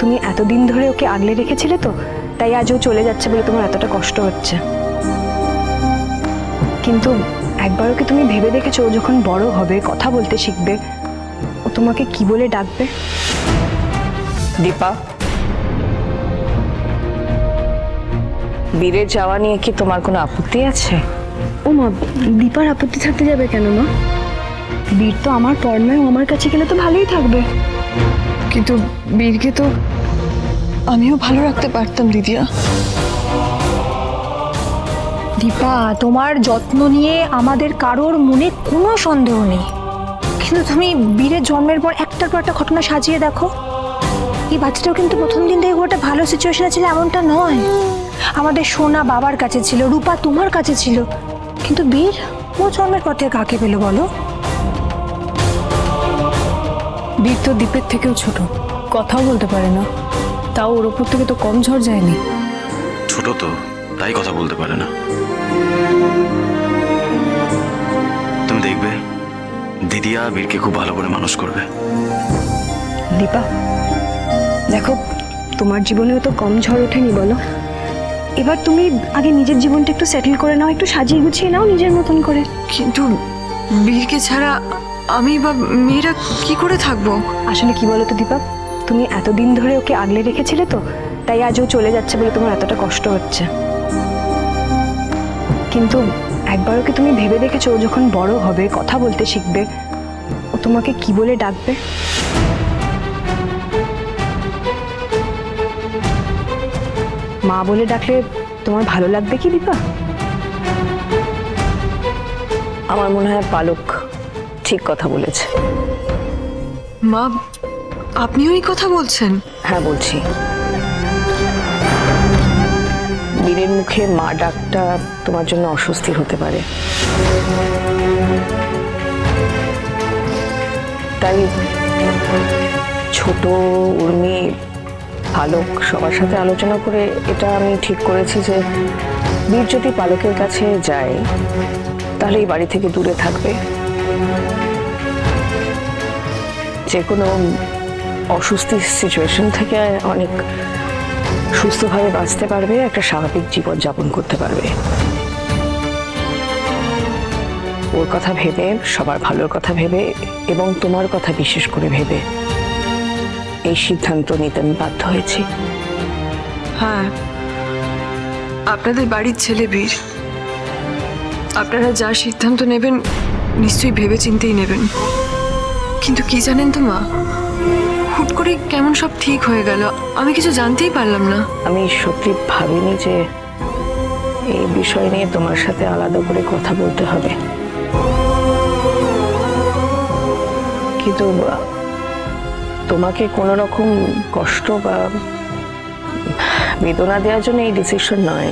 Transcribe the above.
তুমি এতদিন ধরে ওকে আগলে রেখেছিলে তো, তাই আজ ও চলে যাচ্ছে বলে তোমার এতটা কষ্ট হচ্ছে। কিন্তু একবারও কি তুমি ভেবে দেখেছো ও যখন বড় হবে, কথা বলতে শিখবে, ও তোমাকে কি বলে ডাকবে? দীপা, বীরের যাওয়া নিয়ে কি তোমার কোনো আপত্তি আছে? ও মা, দীপার আপত্তি থাকতে যাবে কেন মা? বীর তো আমার পর নয়, ও আমার কাছে গেলে তো ভালোই থাকবে। কিন্তু বীরকে তো আমিও ভালো রাখতে পারতাম দিদিয়া। দীপা, তোমার যত্ন নিয়ে আমাদের কারোর মনে কোনো সন্দেহ নেই, কিন্তু তুমি বীরের জন্মের পর একটার পর একটা ঘটনা সাজিয়ে দেখো। এই বাচ্চাটাও কিন্তু প্রথম দিন থেকে ওটা ভালো সিচুয়েশনে ছিল এমনটা নয়। আমাদের সোনা বাবার কাছে ছিল, রূপা তোমার কাছে ছিল, কিন্তু বীর ও জন্মের পর থেকে কাকে পেলো বলো? বীর তো দীপের থেকেও ছোট, কথাও বলতে পারে না, তাও ওর ওপর থেকে তো কম ঝড় যায়নি। ছোট তো, তাই কথা বলতে পারে না। তুমি দেখবে দিদিয়া বীরকে খুব ভালো করে মানুষ করবে। দীপা দেখো, তোমার জীবনেও তো কম ঝড় ওঠেনি বলো। এবার তুমি আগে নিজের জীবনটা একটু সেটেল করে নাও, একটু সাজিয়ে গুছিয়ে নাও নিজের মতন করে। কিন্তু বীরকে ছাড়া আমি বা মেয়েরা কি করে থাকবো? আসলে কি বলো তো দীপা, তুমি এতদিন ধরে ওকে আগলে রেখেছিলে তো, তাই আজ ও চলে যাচ্ছে বলে তোমার এতটা কষ্ট হচ্ছে। কিন্তু একবারও কি তুমি ভেবে দেখেছো ও যখন বড় হবে, কথা বলতে শিখবে, ও তোমাকে কি বলে ডাকবে? মা বলে ডাকলে তোমার ভালো লাগবে কি দীপা? আমার মনে হয় পালক ঠিক কথা বলেছে। মা, আপনিও এই কথা বলছেন? হ্যাঁ, বলছি। বীরের মুখে মা ডাকটা তোমার জন্য অস্বস্তির হতে পারে, তাই ছোট, উর্মি, পালক সবার সাথে আলোচনা করে এটা আমি ঠিক করেছি যে বীর যদি পালকের কাছে যায় তাহলে এই বাড়ি থেকে দূরে থাকবে, যে কোনো অসুস্থ সিচুয়েশন থেকে অনেক সুস্থভাবে বাঁচতে পারবে, একটা স্বাভাবিক জীবন যাপন করতে পারবে। ওর কথা ভেবে, সবার ভালোর কথা ভেবে এবং তোমার কথা বিশেষ করে ভেবে এই সিদ্ধান্ত নিতে আমি বাধ্য হয়েছি। হ্যাঁ, আপনাদের বাড়ির ছেলে বীর, আপনারা যা সিদ্ধান্ত নেবেন নিশ্চয়ই ভেবে চিন্তেই নেবেন। কিন্তু কি জানেন তো মা, হুট করে কেমন সব ঠিক হয়ে গেল, আমি কিছু জানতেই পারলাম না। আমি সত্যি ভাবিনি যে এই বিষয় নিয়ে তোমার সাথে আলাদা করে কথা বলতে হবে, কিন্তু তোমাকে কোনো রকম কষ্ট বা বেদনা দেওয়ার জন্য এই ডিসিশন নয়।